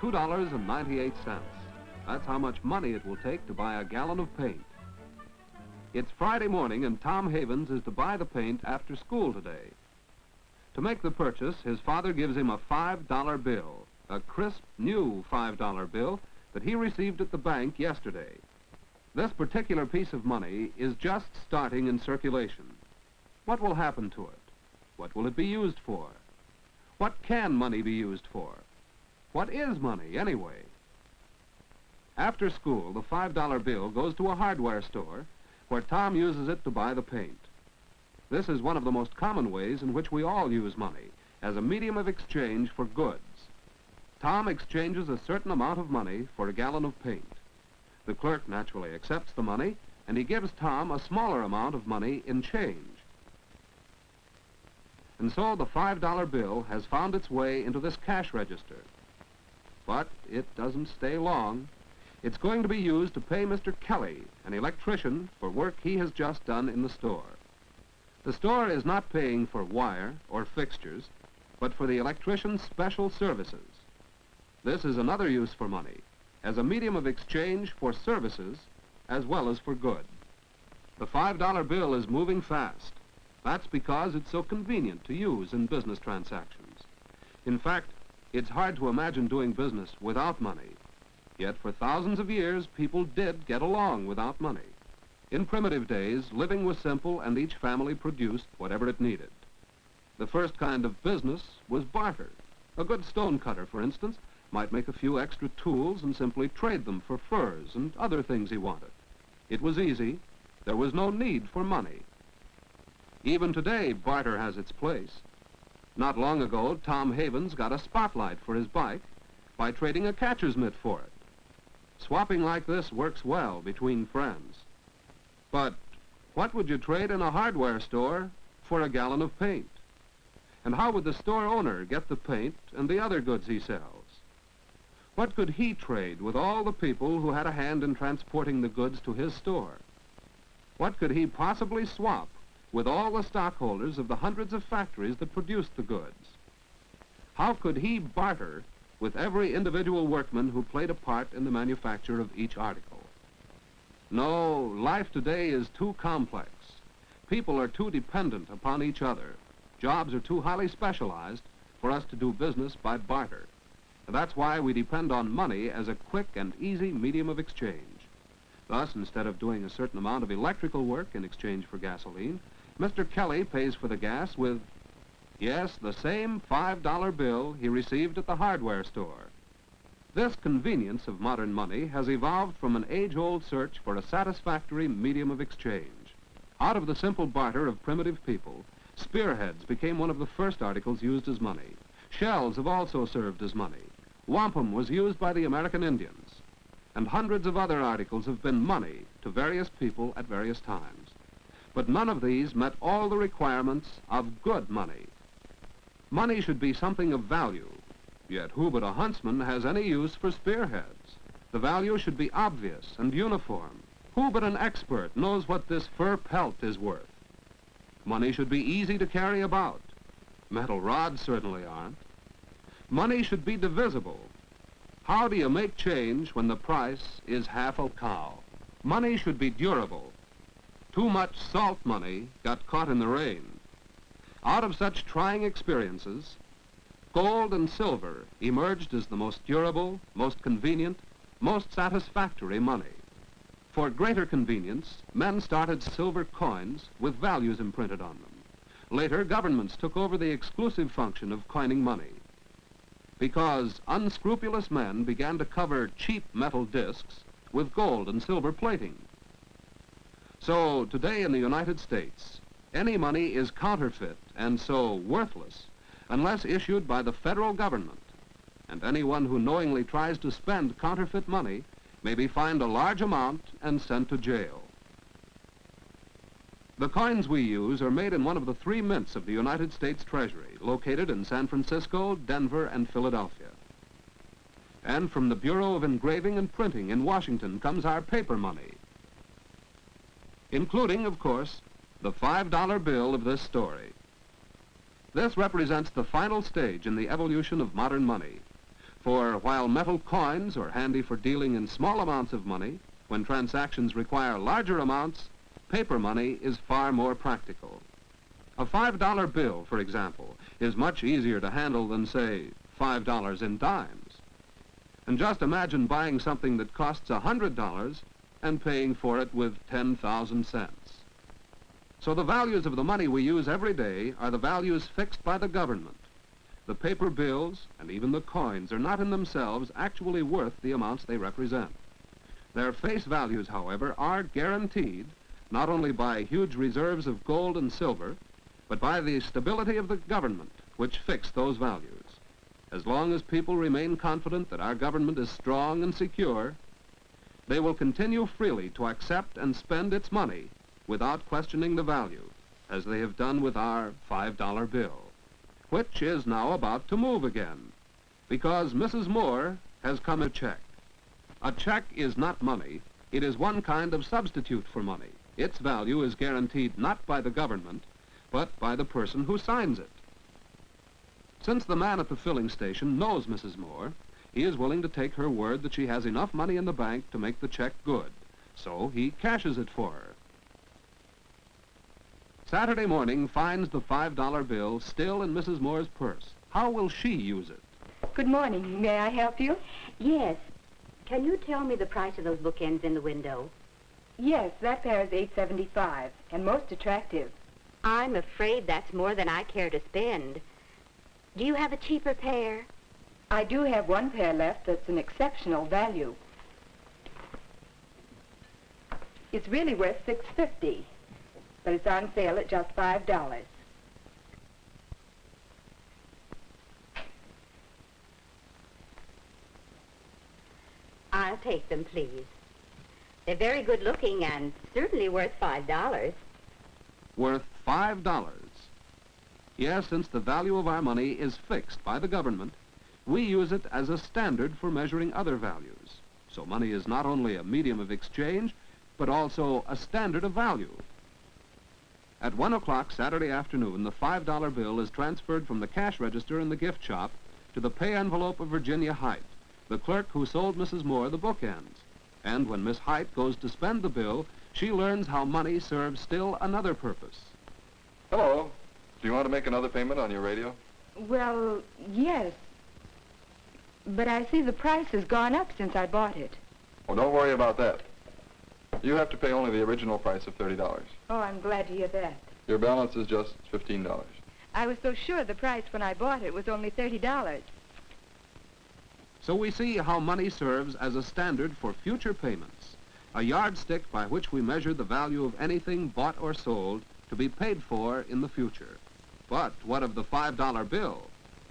$2.98. That's how much money it will take to buy a gallon of paint. It's Friday morning and Tom Havens is to buy the paint after school today. To make the purchase, his father gives him a $5 bill, a crisp, new $5 bill that he received at the bank yesterday. This particular piece of money is just starting in circulation. What will happen to it? What will it be used for? What can money be used for? What is money, anyway? After school, the $5 bill goes to a hardware store where Tom uses it to buy the paint. This is one of the most common ways in which we all use money, as a medium of exchange for goods. Tom exchanges a certain amount of money for a gallon of paint. The clerk naturally accepts the money, and he gives Tom a smaller amount of money in change. And so the $5 bill has found its way into this cash register. But it doesn't stay long. It's going to be used to pay Mr. Kelly, an electrician, for work he has just done in the store. The store is not paying for wire or fixtures, but for the electrician's special services. This is another use for money, as a medium of exchange for services as well as for goods. The $5 bill is moving fast. That's because it's so convenient to use in business transactions. In fact, it's hard to imagine doing business without money. Yet for thousands of years, people did get along without money. In primitive days, living was simple and each family produced whatever it needed. The first kind of business was barter. A good stone cutter, for instance, might make a few extra tools and simply trade them for furs and other things he wanted. It was easy. There was no need for money. Even today, barter has its place. Not long ago, Tom Havens got a spotlight for his bike by trading a catcher's mitt for it. Swapping like this works well between friends. But what would you trade in a hardware store for a gallon of paint? And how would the store owner get the paint and the other goods he sells? What could he trade with all the people who had a hand in transporting the goods to his store? What could he possibly swap with all the stockholders of the hundreds of factories that produced the goods? How could he barter with every individual workman who played a part in the manufacture of each article? No, life today is too complex. People are too dependent upon each other. Jobs are too highly specialized for us to do business by barter. That's why we depend on money as a quick and easy medium of exchange. Thus, instead of doing a certain amount of electrical work in exchange for gasoline, Mr. Kelly pays for the gas with, yes, the same $5 bill he received at the hardware store. This convenience of modern money has evolved from an age-old search for a satisfactory medium of exchange. Out of the simple barter of primitive people, spearheads became one of the first articles used as money. Shells have also served as money. Wampum was used by the American Indians. And hundreds of other articles have been money to various people at various times. But none of these met all the requirements of good money. Money should be something of value, yet who but a huntsman has any use for spearheads? The value should be obvious and uniform. Who but an expert knows what this fur pelt is worth? Money should be easy to carry about. Metal rods certainly aren't. Money should be divisible. How do you make change when the price is half a cow? Money should be durable. Too much salt money got caught in the rain. Out of such trying experiences, gold and silver emerged as the most durable, most convenient, most satisfactory money. For greater convenience, men started silver coins with values imprinted on them. Later, governments took over the exclusive function of coining money. Because unscrupulous men began to cover cheap metal discs with gold and silver plating. So today in the United States, any money is counterfeit and so worthless unless issued by the federal government. And anyone who knowingly tries to spend counterfeit money may be fined a large amount and sent to jail. The coins we use are made in one of the 3 mints of the United States Treasury, located in San Francisco, Denver, and Philadelphia. And from the Bureau of Engraving and Printing in Washington comes our paper money, including, of course, the $5 bill of this story. This represents the final stage in the evolution of modern money. For while metal coins are handy for dealing in small amounts of money, when transactions require larger amounts, paper money is far more practical. A $5 bill, for example, is much easier to handle than, say, $5 in dimes. And just imagine buying something that costs $100 and paying for it with 10,000 cents. So the values of the money we use every day are the values fixed by the government. The paper bills and even the coins are not in themselves actually worth the amounts they represent. Their face values, however, are guaranteed not only by huge reserves of gold and silver, but by the stability of the government, which fixed those values. As long as people remain confident that our government is strong and secure, they will continue freely to accept and spend its money without questioning the value, as they have done with our $5 bill, which is now about to move again, because Mrs. Moore has come a check. A check is not money. It is one kind of substitute for money. Its value is guaranteed not by the government, but by the person who signs it. Since the man at the filling station knows Mrs. Moore, he is willing to take her word that she has enough money in the bank to make the check good, so he cashes it for her. Saturday morning finds the $5 bill still in Mrs. Moore's purse. How will she use it? Good morning. May I help you? Yes. Can you tell me the price of those bookends in the window? Yes, that pair is $8.75, and most attractive. I'm afraid that's more than I care to spend. Do you have a cheaper pair? I do have one pair left that's an exceptional value. It's really worth $6.50, but it's on sale at just $5. I'll take them, please. They're very good looking and certainly worth $5. Worth $5. Yes, since the value of our money is fixed by the government, we use it as a standard for measuring other values. So money is not only a medium of exchange, but also a standard of value. At 1 o'clock Saturday afternoon, the $5 bill is transferred from the cash register in the gift shop to the pay envelope of Virginia Height, the clerk who sold Mrs. Moore the bookends. And when Miss Height goes to spend the bill, she learns how money serves still another purpose. Hello. Do you want to make another payment on your radio? Well, yes. But I see the price has gone up since I bought it. Oh, don't worry about that. You have to pay only the original price of $30. Oh, I'm glad to hear that. Your balance is just $15. I was so sure the price when I bought it was only $30. So we see how money serves as a standard for future payments, a yardstick by which we measure the value of anything bought or sold to be paid for in the future. But what of the $5 bill?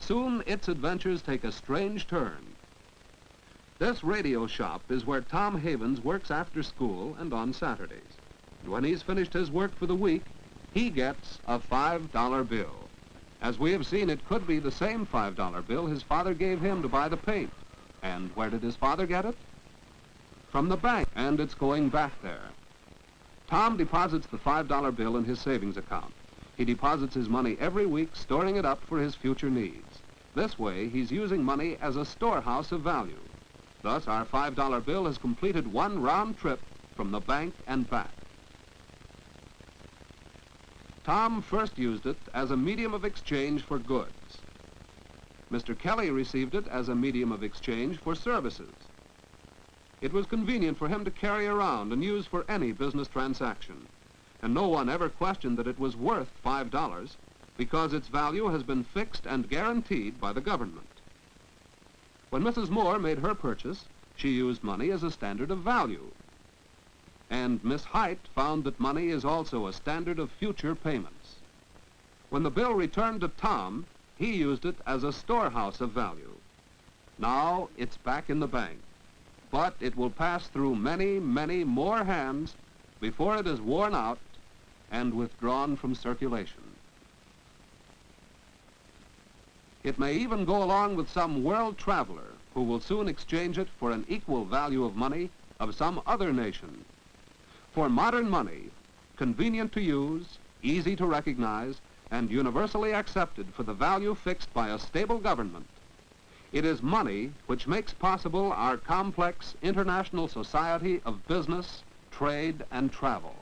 Soon its adventures take a strange turn. This radio shop is where Tom Havens works after school and on Saturdays. And when he's finished his work for the week, he gets a $5 bill. As we have seen, it could be the same $5 bill his father gave him to buy the paint. And where did his father get it? From the bank, and it's going back there. Tom deposits the $5 bill in his savings account. He deposits his money every week, storing it up for his future needs. This way, he's using money as a storehouse of value. Thus, our $5 bill has completed one round trip from the bank and back. Tom first used it as a medium of exchange for goods. Mr. Kelly received it as a medium of exchange for services. It was convenient for him to carry around and use for any business transaction. And no one ever questioned that it was worth $5 because its value has been fixed and guaranteed by the government. When Mrs. Moore made her purchase, she used money as a standard of value. And Miss Height found that money is also a standard of future payments. When the bill returned to Tom, he used it as a storehouse of value. Now it's back in the bank, but it will pass through many, many more hands before it is worn out and withdrawn from circulation. It may even go along with some world traveler who will soon exchange it for an equal value of money of some other nation. For modern money, convenient to use, easy to recognize, and universally accepted for the value fixed by a stable government, It is money which makes possible our complex international society of business, trade, and travel.